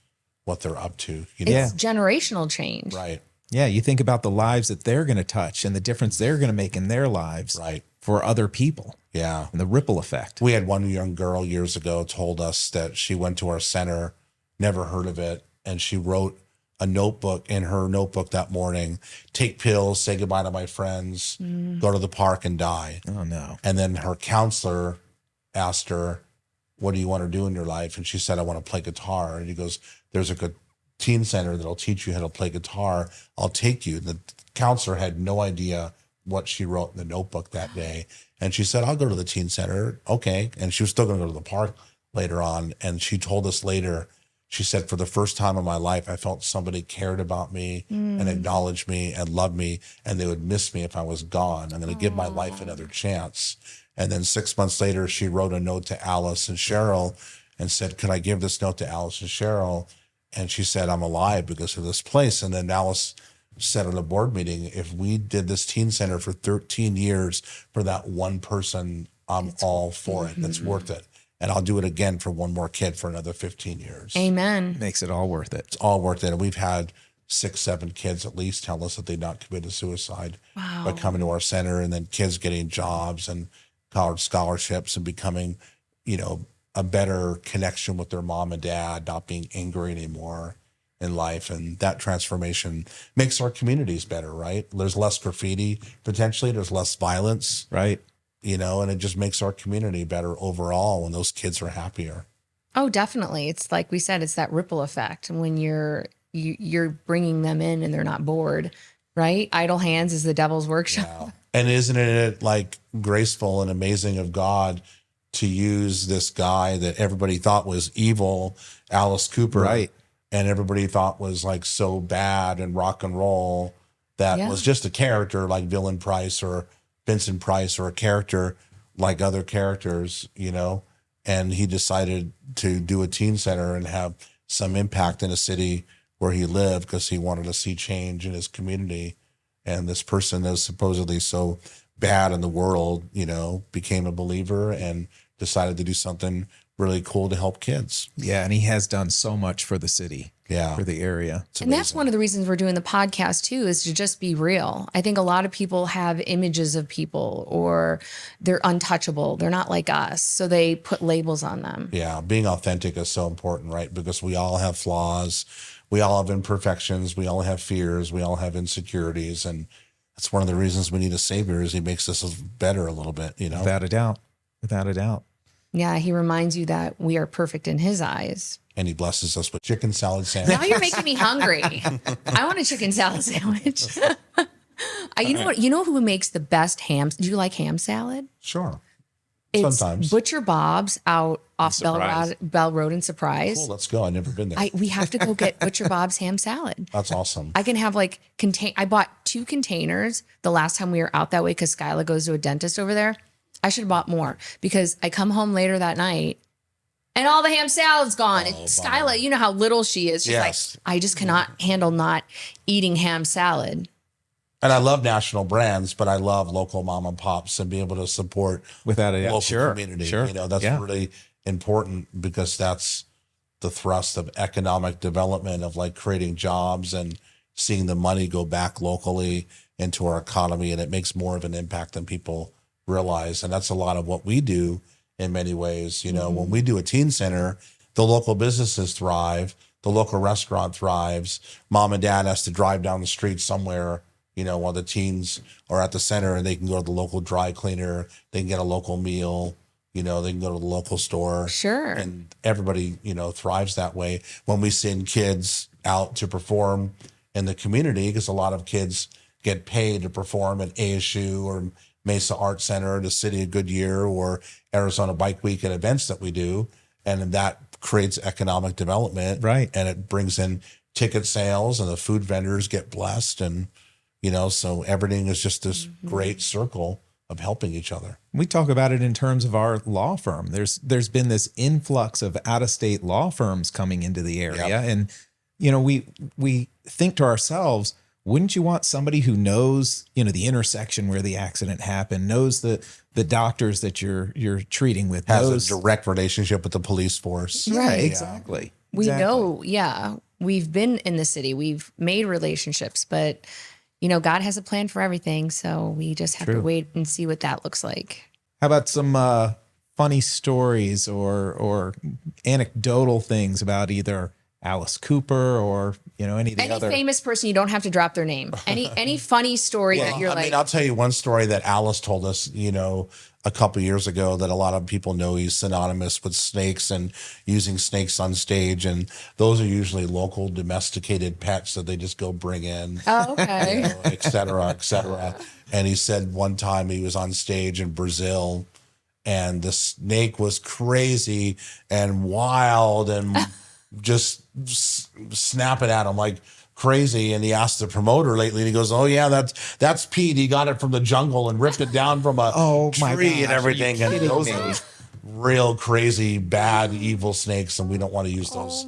what they're up to. You know? It's generational change. Right. Yeah, you think about the lives that they're going to touch and the difference they're going to make in their lives for other people. Yeah. And the ripple effect. We had one young girl years ago told us that she went to our center, never heard of it, and she wrote a notebook in her notebook that morning, take pills, say goodbye to my friends, go to the park and die. Oh, no. And then her counselor asked her, what do you want to do in your life? And she said, I want to play guitar. And he goes, there's a good teen center that'll teach you how to play guitar. I'll take you. The counselor had no idea what she wrote in the notebook that day. And she said, I'll go to the teen center. Okay. And she was still going to go to the park later on. And she told us later, she said, for the first time in my life, I felt somebody cared about me and acknowledged me and loved me, and they would miss me if I was gone. I'm going to give my life another chance. And then 6 months later, she wrote a note to Alice and Cheryl and said, could I give this note to Alice and Cheryl? And she said, I'm alive because of this place. And then Alice said at a board meeting, if we did this teen center for 13 years for that one person, I'm all for it. It's worth it. And I'll do it again for one more kid for another 15 years. Amen. Makes it all worth it. It's all worth it. And we've had 6, 7 kids at least tell us that they've not committed suicide Wow. by coming to our center, and then kids getting jobs and college scholarships and becoming, a better connection with their mom and dad, not being angry anymore in life. And that transformation makes our communities better, right? There's less graffiti, potentially. There's less violence. Right. And it just makes our community better overall when those kids are happier. Oh, definitely. It's like we said, it's that ripple effect when you're bringing them in and they're not bored, right? Idle hands is the devil's workshop. Yeah. And isn't it like graceful and amazing of God to use this guy that everybody thought was evil, Alice Cooper, Right. and everybody thought was like so bad and rock and roll, that was just a character like Villain Price or Vincent Price, or a character like other characters, and he decided to do a teen center and have some impact in a city where he lived because he wanted to see change in his community. And this person that was supposedly so bad in the world, became a believer and decided to do something really cool to help kids. Yeah. And he has done so much for the city, for the area. And that's one of the reasons we're doing the podcast too, is to just be real. I think a lot of people have images of people, or they're untouchable. They're not like us. So they put labels on them. Yeah. Being authentic is so important, right? Because we all have flaws. We all have imperfections. We all have fears. We all have insecurities. And that's one of the reasons we need a savior, is he makes us better a little bit, Without a doubt. Without a doubt. Yeah, he reminds you that we are perfect in his eyes. And he blesses us with chicken salad sandwich. Now you're making me hungry. I want a chicken salad sandwich. You know who makes the best ham? Do you like ham salad? Sure. It's Sometimes. Butcher Bob's out off Bell Road in Surprise. Cool, let's go. I've never been there. We have to go get Butcher Bob's ham salad. That's awesome. I can have I bought 2 containers the last time we were out that way because Skyla goes to a dentist over there. I should have bought more because I come home later that night and all the ham salad's gone. And Skyla, you know how little she is. She's like, I just cannot handle not eating ham salad. And I love national brands, but I love local mom and pops and being able to support Without a doubt. local community. Sure. That's really important, because that's the thrust of economic development, of like creating jobs and seeing the money go back locally into our economy. And it makes more of an impact than people realize. And that's a lot of what we do in many ways. When we do a teen center, the local businesses thrive, the local restaurant thrives. Mom and dad has to drive down the street somewhere, while the teens are at the center, and they can go to the local dry cleaner, they can get a local meal, they can go to the local store. Sure. And everybody, thrives that way. When we send kids out to perform in the community, because a lot of kids get paid to perform at ASU or Mesa Art Center, the City of Goodyear, or Arizona Bike Week, and events that we do. And that creates economic development. Right. And it brings in ticket sales, and the food vendors get blessed. And, so everything is just this great circle of helping each other. We talk about it in terms of our law firm. There's been this influx of out-of-state law firms coming into the area. Yep. And, we think to ourselves, wouldn't you want somebody who knows, the intersection where the accident happened, knows the doctors that you're treating with, Has a direct relationship with the police force. Right. Exactly. We know, we've been in the city, we've made relationships, but God has a plan for everything. So we just have to wait and see what that looks like. How about some funny stories or anecdotal things about either Alice Cooper or, any of the other famous person? You don't have to drop their name. Any funny story that you're I'll tell you one story that Alice told us, a couple of years ago, that a lot of people know he's synonymous with snakes and using snakes on stage. And those are usually local domesticated pets that they just go bring in. Oh, okay. Et cetera, et cetera. And he said one time he was on stage in Brazil, and the snake was crazy and wild and just snapping at him like crazy. And he asked the promoter lately, and he goes, "Oh yeah, that's Pete. He got it from the jungle and ripped it down from a tree and everything." And those are real crazy, bad, evil snakes, and we don't want to use those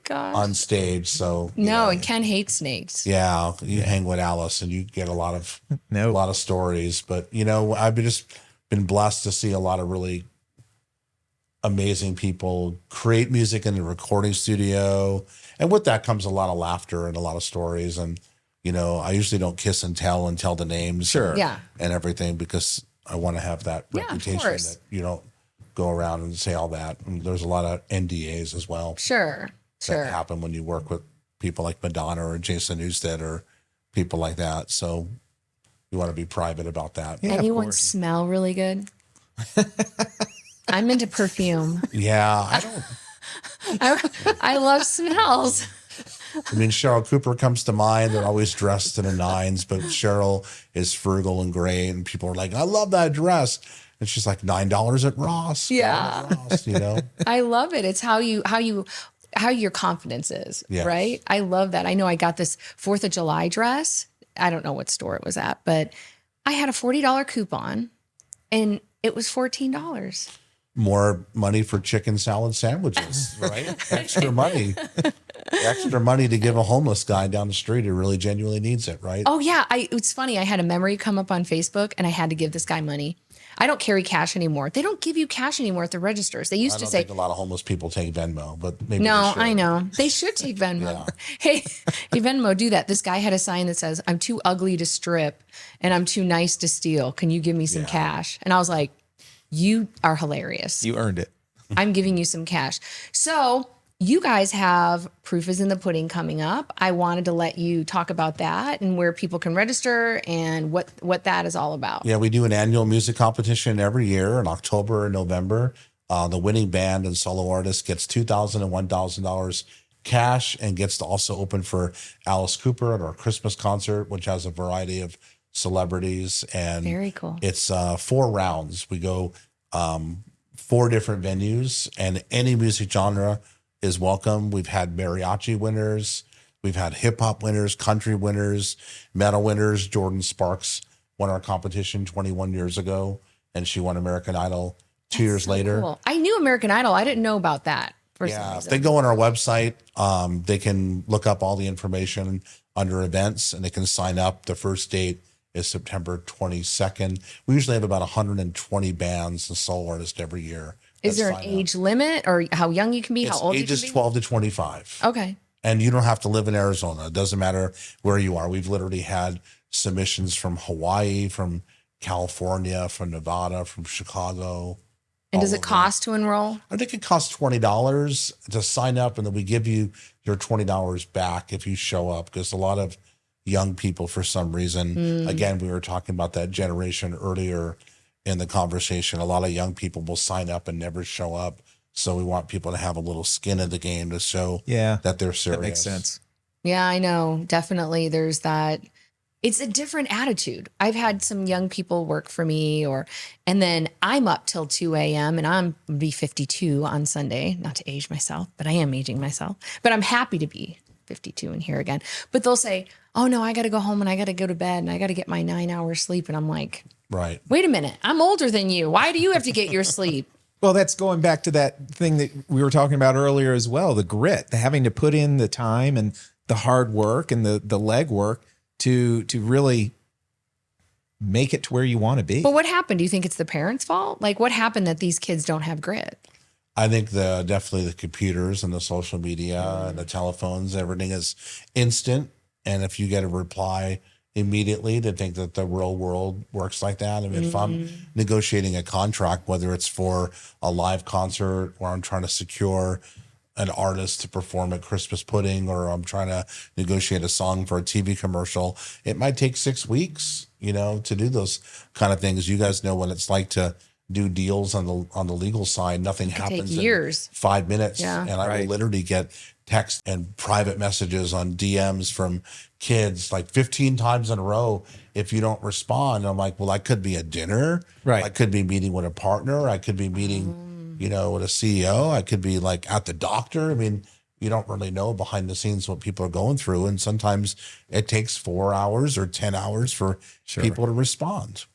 on stage. So and Ken hates snakes. Yeah, you hang with Alice, and you get a lot of stories. But I've just been blessed to see a lot of really amazing people create music in the recording studio. And with that comes a lot of laughter and a lot of stories. And, I usually don't kiss and tell the names Sure. Yeah. and everything, because I want to have that Yeah, of reputation course. that you don't go around and say all that. And there's a lot of NDAs as well Sure. that happen when you work with people like Madonna or Jason Newsted or people like that. So you want to be private about that. Yeah, of Anyone course. smell really good? I'm into perfume. Yeah, I don't. I love smells. I mean, Cheryl Cooper comes to mind. They're always dressed in a nines, but Cheryl is frugal and great. And people are like, I love that dress. And she's like, $9 at Ross. Yeah. Ross, I love it. It's how your confidence is, Yes. right? I love that. I know I got this 4th of July dress. I don't know what store it was at, but I had a $40 coupon and it was $14. More money for chicken salad sandwiches, right? Extra money. Extra money to give a homeless guy down the street who really genuinely needs it, right? Oh yeah. It's funny. I had a memory come up on Facebook and I had to give this guy money. I don't carry cash anymore. They don't give you cash anymore at the registers. They used I to don't say, think a lot of homeless people take Venmo, but maybe no, they should. I know. They should take Venmo. Hey, Venmo, do that. This guy had a sign that says, I'm too ugly to strip and I'm too nice to steal. Can you give me some cash? And I was like, you are hilarious. You earned it. I'm giving you some cash. So you guys have Proof is in the Pudding coming up. I wanted to let you talk about that and where people can register and what that is all about. Yeah, we do an annual music competition every year in October and November. The winning band and solo artist gets $2,000 and $1,000 cash and gets to also open for Alice Cooper at our Christmas concert, which has a variety of celebrities. And Very cool. It's 4 rounds. We go 4 different venues, and any music genre is welcome. We've had mariachi winners. We've had hip hop winners, country winners, metal winners. Jordan Sparks won our competition 21 years ago, and she won American Idol 2 years later. Cool. I knew American Idol. I didn't know about that. For some Yeah, if reason. they go on our website, they can look up all the information under events, and they can sign up. The first date is September 22nd. We usually have about 120 bands and solo artists every year. Is there an age limit or how young you can be? How old you can Ages be? 12 to 25. Okay. And you don't have to live in Arizona. It doesn't matter where you are. We've literally had submissions from Hawaii, from California, from Nevada, from Chicago. And does all it over. cost to enroll? I think it costs $20 to sign up, and then we give you your $20 back if you show up, because a lot of young people, for some reason, again, we were talking about that generation earlier in the conversation. A lot of young people will sign up and never show up. So we want people to have a little skin in the game to show that they're serious. That makes sense. Yeah, I know. Definitely there's that. It's a different attitude. I've had some young people work for me and then I'm up till 2 a.m. and I'm be 52 on Sunday, not to age myself, but I am aging myself, but I'm happy to be 52 and here again. But they'll say, oh no, I got to go home and I got to go to bed and I got to get my 9 hours sleep. And I'm like, right. Wait a minute. I'm older than you. Why do you have to get your sleep? Well, that's going back to that thing that we were talking about earlier as well, the grit, the having to put in the time and the hard work and the leg work to really make it to where you want to be. But what happened? Do you think it's the parents' fault? Like what happened that these kids don't have grit? I think definitely the computers and the social media and the telephones, everything is instant. And if you get a reply immediately, to think that the real world works like that. I mean, if I'm negotiating a contract, whether it's for a live concert or I'm trying to secure an artist to perform at Christmas Pudding, or I'm trying to negotiate a song for a TV commercial, it might take 6 weeks, to do those kind of things. You guys know what it's like to do deals on the legal side. Nothing happens take years. in 5 minutes. Yeah. And I will literally get text and private messages on DMs from kids like 15 times in a row. If you don't respond, I'm like, well, I could be at dinner. Right. I could be meeting with a partner. I could be meeting, with a CEO. I could be like at the doctor. I mean, you don't really know behind the scenes what people are going through. And sometimes it takes 4 hours or 10 hours for people to respond.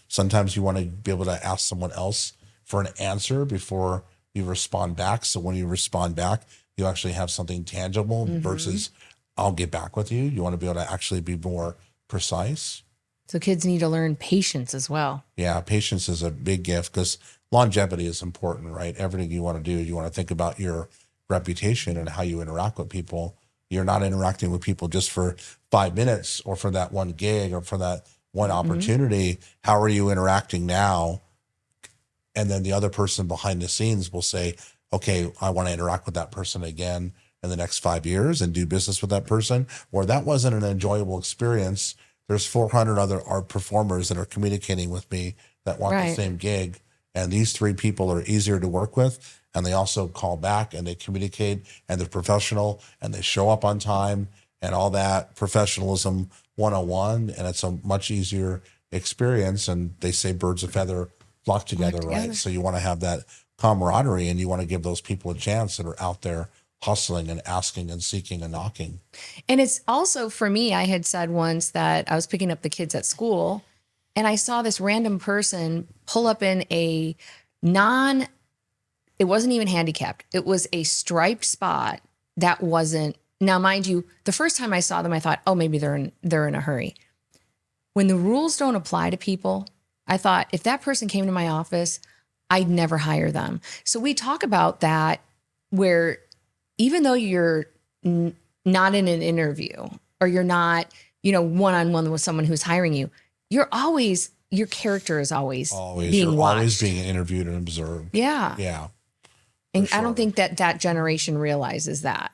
Sometimes you want to be able to ask someone else for an answer before you respond back. So when you respond back, you actually have something tangible versus I'll get back with you. You want to be able to actually be more precise. So kids need to learn patience as well. Yeah, patience is a big gift, because longevity is important, right? Everything you want to do, you want to think about your reputation and how you interact with people. You're not interacting with people just for 5 minutes or for that one gig or for that one opportunity. How are you interacting now? And then the other person behind the scenes will say, okay, I want to interact with that person again in the next 5 years and do business with that person. Or that wasn't an enjoyable experience. There's 400 other art performers that are communicating with me that want the same gig. And these 3 people are easier to work with. And they also call back and they communicate and they're professional and they show up on time and all that professionalism 101. And it's a much easier experience. And they say birds of feather flock together, right? So you want to have that camaraderie and you want to give those people a chance that are out there hustling and asking and seeking and knocking. And it's also, for me, I had said once that I was picking up the kids at school and I saw this random person pull up in a it wasn't even handicapped. It was a striped spot that wasn't, now mind you, the first time I saw them, I thought, oh, maybe they're in a hurry. When the rules don't apply to people, I thought if that person came to my office, I'd never hire them. So we talk about that where even though you're not in an interview or you're not, one-on-one with someone who's hiring you, your character is always being watched. Always being interviewed and observed. Yeah. Yeah. And I don't think that generation realizes that.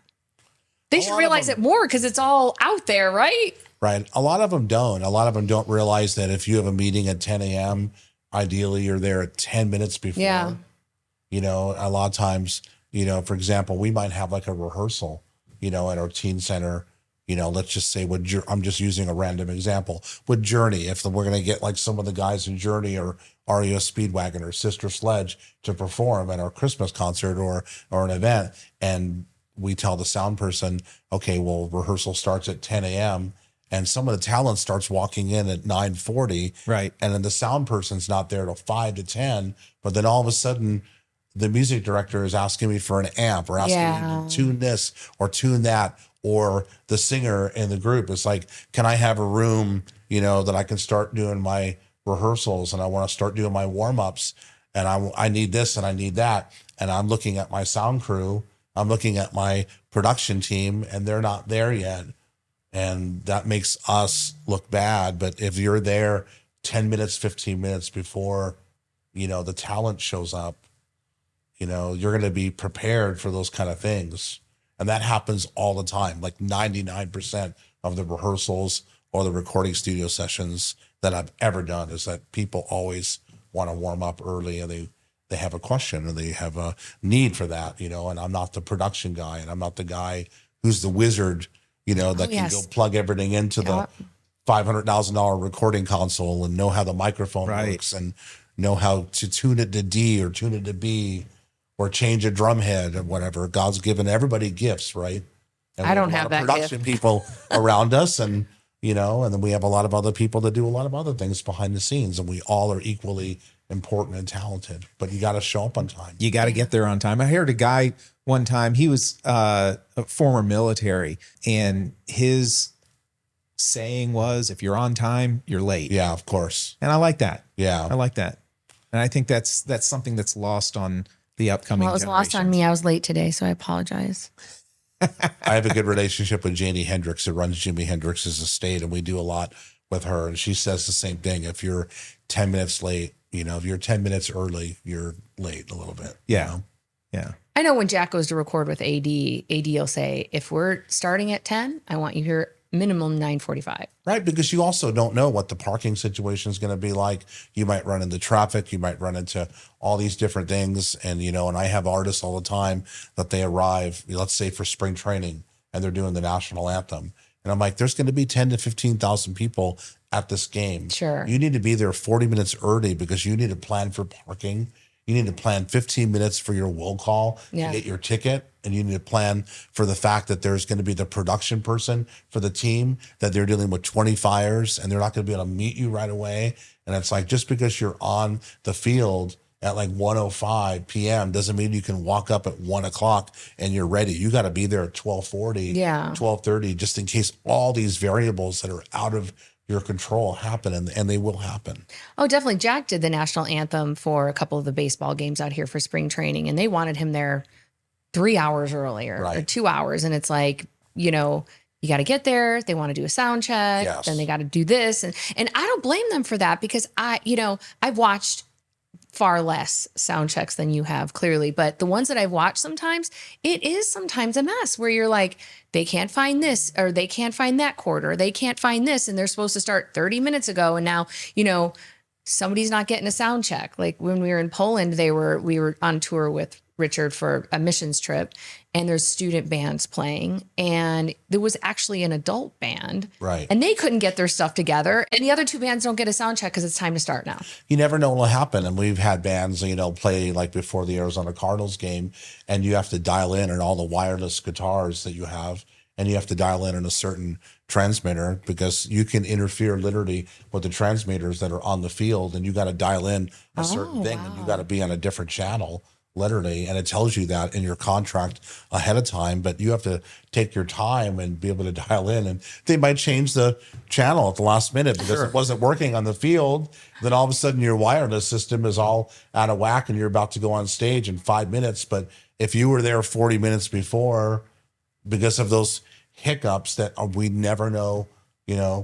They should realize it more because it's all out there, right? Right. A lot of them don't. A lot of them don't realize that if you have a meeting at 10 a.m., ideally you're there at 10 minutes before. Yeah. A lot of times, for example, we might have like a rehearsal, at our teen center. Let's just say I'm just using a random example with Journey. If we're going to get like some of the guys in Journey or REO Speedwagon or Sister Sledge to perform at our Christmas concert or an event, and we tell the sound person, okay, well, rehearsal starts at 10 a.m. and some of the talent starts walking in at 9:40. Right. And then the sound person's not there till 5 to 10. But then all of a sudden, the music director is asking me for an amp or asking me to tune this or tune that. Or the singer in the group is like, can I have a room, that I can start doing my rehearsals and I want to start doing my warm-ups and I need this and I need that. And I'm looking at my sound crew. I'm looking at my production team and they're not there yet. And that makes us look bad. But if you're there 10 minutes, 15 minutes before, the talent shows up, you're going to be prepared for those kind of things. And that happens all the time. Like 99% of the rehearsals or the recording studio sessions that I've ever done is that people always want to warm up early and they have a question or they have a need for that, and I'm not the production guy and I'm not the guy who's the wizard, that can go plug everything into the $500,000 recording console and know how the microphone works and know how to tune it to D or tune it to B or change a drum head or whatever. God's given everybody gifts, right? And I don't have that production people around us and, and then we have a lot of other people that do a lot of other things behind the scenes and we all are equally important and talented, but you got to show up on time. You got to get there on time. I heard a guy one time, he was a former military and his saying was, if you're on time, you're late. Yeah, of course. And I like that. Yeah. I like that. And I think that's something that's lost on the upcoming Well, it was lost on me. I was late today, so I apologize. I have a good relationship with Janie Hendricks, who runs Jimi Hendrix's estate, and we do a lot with her. And she says the same thing. If you're 10 minutes late, if you're 10 minutes early, you're late a little bit. Yeah. Yeah. I know when Jack goes to record with AD will say, if we're starting at 10, I want you here minimum 9:45. Right, because you also don't know what the parking situation is going to be like. You might run into traffic. You might run into all these different things. And, and I have artists all the time that they arrive, let's say for spring training, and they're doing the national anthem. And I'm like, there's going to be 10 to 15,000 people at this game. Sure. You need to be there 40 minutes early because you need to plan for parking. You need to plan 15 minutes for your will call to get your ticket. And you need to plan for the fact that there's going to be the production person for the team, that they're dealing with 20 fires and they're not going to be able to meet you right away. And it's like, just because you're on the field at like 1:05 p.m. doesn't mean you can walk up at 1 o'clock and you're ready. You got to be there at 12:40, 12:30, just in case all these variables that are out of your control happen, and they will happen. Oh, definitely. Jack did the national anthem for a couple of the baseball games out here for spring training, and they wanted him there 3 hours earlier or 2 hours. And it's like, you got to get there. They want to do a sound check. Yes. Then they got to do this. And I don't blame them for that, because I've watched far less sound checks than you have, clearly. But the ones that I've watched, sometimes it is sometimes a mess where you're like, they can't find this, or they can't find that chord, or they can't find this. And they're supposed to start 30 minutes ago. And now, somebody's not getting a sound check. Like when we were in Poland, we were on tour with Richard for a missions trip, and there's student bands playing, and there was actually an adult band, right? And they couldn't get their stuff together, and the other two bands don't get a sound check because it's time to start now. You never know what will happen, and we've had bands, play like before the Arizona Cardinals game, and you have to dial in and all the wireless guitars that you have, and you have to dial in a certain transmitter, because you can interfere literally with the transmitters that are on the field, and you got to dial in a certain thing, and you got to be on a different channel. Literally, and it tells you that in your contract ahead of time, but you have to take your time and be able to dial in, and they might change the channel at the last minute because it wasn't working on the field. Then all of a sudden your wireless system is all out of whack and you're about to go on stage in 5 minutes. But if you were there 40 minutes before, because of those hiccups that we never know,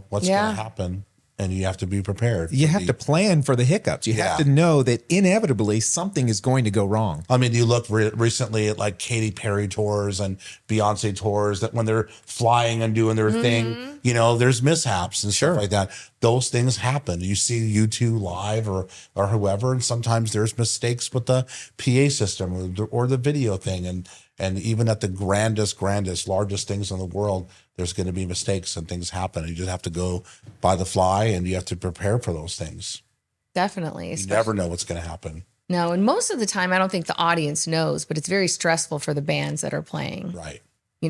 what's going to happen. And you have to be prepared. You have to plan for the hiccups. You have to know that inevitably something is going to go wrong. I mean, you look recently at like Katy Perry tours and Beyonce tours, that when they're flying and doing their thing, there's mishaps and stuff like that. Those things happen. You see U2 live or whoever, and sometimes there's mistakes with the PA system or the video thing. And even at the grandest, largest things in the world, there's going to be mistakes and things happen. You just have to go by the fly, and you have to prepare for those things. Definitely. You never know what's going to happen. No, and most of the time, I don't think the audience knows, but it's very stressful for the bands that are playing. Right.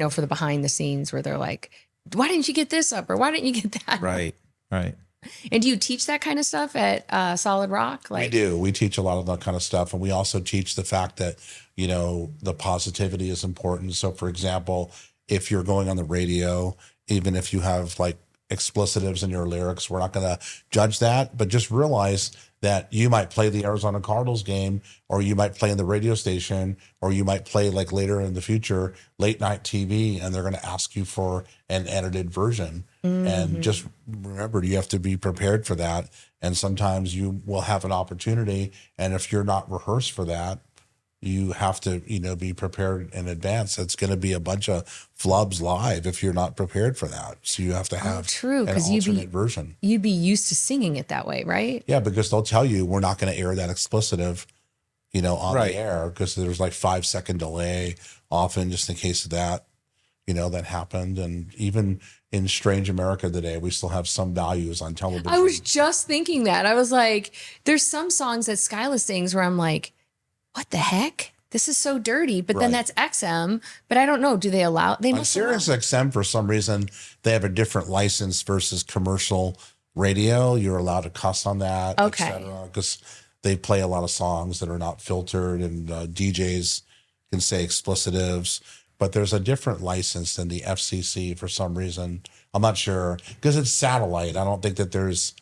For the behind the scenes where they're like, why didn't you get this up? Or why didn't you get that? Right. And do you teach that kind of stuff at Solid Rock? We do. We teach a lot of that kind of stuff. And we also teach the fact that, the positivity is important. So, for example, if you're going on the radio, even if you have like explicitives in your lyrics, we're not going to judge that. But just realize that you might play the Arizona Cardinals game, or you might play in the radio station, or you might play like later in the future, late night TV, and they're going to ask you for an edited version. And just remember, you have to be prepared for that. And sometimes you will have an opportunity. And if you're not rehearsed for that, you have to, be prepared in advance. It's going to be a bunch of flubs live if you're not prepared for that. So you have to have an alternate version. You'd be used to singing it that way, right? Yeah, because they'll tell you we're not going to air that explicitive, on the air, because there's like 5-second delay often, just in case of that, that happened. And even in Strange America today, we still have some values on television. I was just thinking that. I was like, there's some songs that Skyla sings where I'm like, what the heck? This is so dirty. But then that's XM. But I don't know. Do they allow? They must. On Sirius XM, for some reason, they have a different license versus commercial radio. You're allowed to cuss on that, because they play a lot of songs that are not filtered, and DJs can say explicitives. But there's a different license than the FCC for some reason. I'm not sure, because it's satellite. I don't think that there's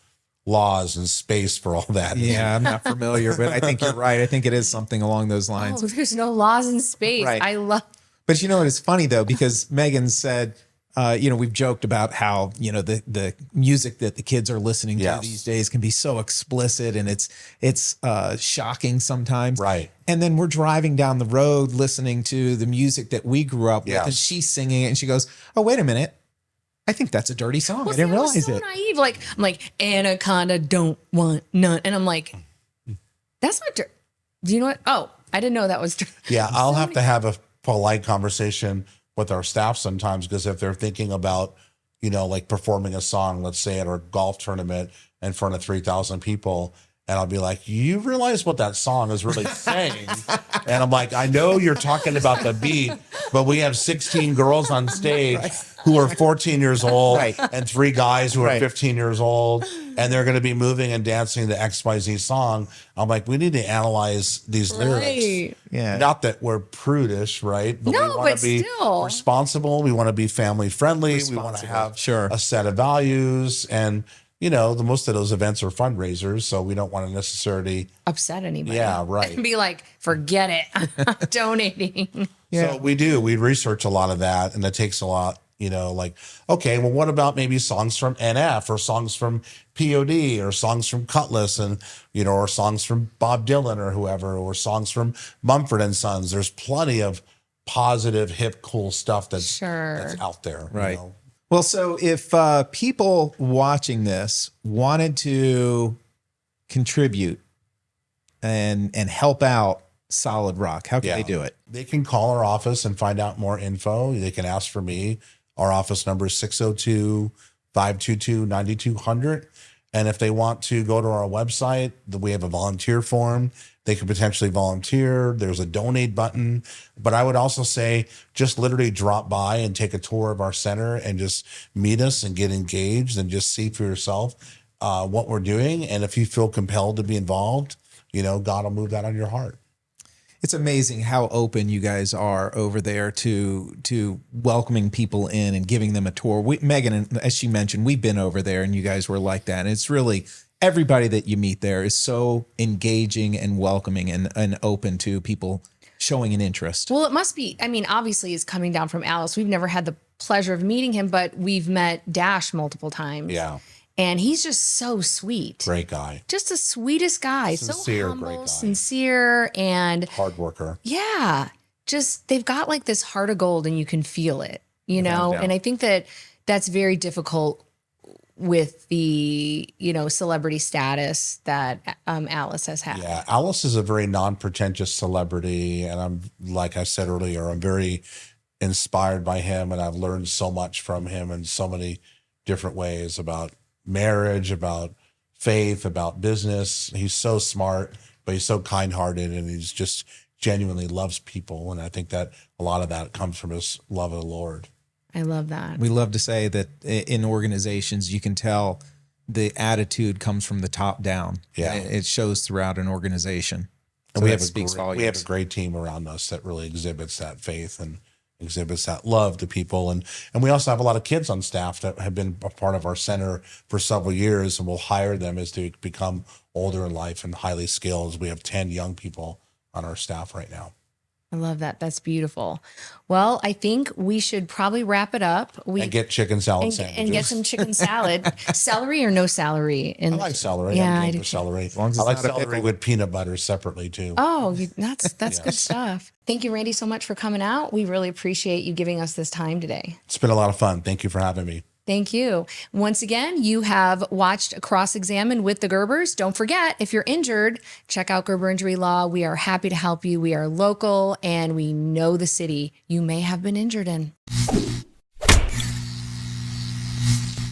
laws and space for all that. Yeah, I'm not familiar, but I think you're right. I think it is something along those lines. Oh, there's no laws in space. Right. I love. But what is funny though, because Megan said, we've joked about how, the music that the kids are listening to these days can be so explicit, and it's shocking sometimes. Right. And then we're driving down the road listening to the music that we grew up with, and she's singing it, and she goes, "Oh, wait a minute. I think that's a dirty song. I didn't realize it." I was so naive. Like, I'm like, Anaconda don't want none. And I'm like, that's not dirty. Do you know what? Oh, I didn't know that was dirty. Yeah, I'll have to have a polite conversation with our staff sometimes, because if they're thinking about, like performing a song, let's say at our golf tournament in front of 3,000 people, and I'll be like, you realize what that song is really saying? And I'm like, I know you're talking about the beat, but we have 16 girls on stage who are 14 years old and 3 guys who are 15 years old, and they're going to be moving and dancing the XYZ song. I'm like, we need to analyze these lyrics. Yeah. Not that we're prudish, right? But No, we want but to be responsible. We want to be family friendly. We want to have a set of values. And the most of those events are fundraisers, so we don't want to necessarily upset anybody. Yeah, right. And be like, forget it, I'm donating. So we research a lot of that, and it takes a lot, like, okay, well, what about maybe songs from NF or songs from POD or songs from Cutlass and, or songs from Bob Dylan or whoever, or songs from Mumford and Sons. There's plenty of positive, hip, cool stuff that's out there. Right. Well, so if people watching this wanted to contribute and help out Solid Rock, how can they do it? They can call our office and find out more info. They can ask for me. Our office number is 602-522-9200. And if they want to go to our website, we have a volunteer form. They can potentially volunteer. There's a donate button. But I would also say just literally drop by and take a tour of our center and just meet us and get engaged and just see for yourself what we're doing. And if you feel compelled to be involved, God will move that on your heart. It's amazing how open you guys are over there to welcoming people in and giving them a tour. Megan, as she mentioned, we've been over there and you guys were like that. And it's really, everybody that you meet there is so engaging and welcoming and open to people showing an interest. Well, it must be, obviously it's coming down from Alice. We've never had the pleasure of meeting him, but we've met Dash multiple times. Yeah. And he's just so sweet. Great guy. Just the sweetest guy. Sincere, so humble, great guy. Sincere, and hard worker. Yeah. Just, they've got like this heart of gold and you can feel it, And I think that that's very difficult with the, celebrity status that Alice has had. Yeah. Alice is a very non-pretentious celebrity. And like I said earlier, I'm very inspired by him. And I've learned so much from him in so many different ways about marriage, about faith, about business. He's so smart, but he's so kind-hearted, and he's just genuinely loves people. And I think that a lot of that comes from his love of the Lord. I love that. We love to say that in organizations, you can tell the attitude comes from the top down. Yeah. It shows throughout an organization. And So we that have speaks volumes. We have a great team around us that really exhibits that faith and exhibits that love to people. And we also have a lot of kids on staff that have been a part of our center for several years, and we'll hire them as they become older in life and highly skilled. We have 10 young people on our staff right now. I love that. That's beautiful. Well, I think we should probably wrap it up. And get chicken salad sandwiches. And get some chicken salad. Celery or no celery? I like celery. Yeah, I'm I game do for celery. As long as I it's like not a celery pickle. with peanut butter separately too. Oh, that's good stuff. Thank you, Randy, so much for coming out. We really appreciate you giving us this time today. It's been a lot of fun. Thank you for having me. Thank you. Once again, you have watched Cross-Examine with the Gerbers. Don't forget, if you're injured, check out Gerber Injury Law. We are happy to help you. We are local and we know the city you may have been injured in.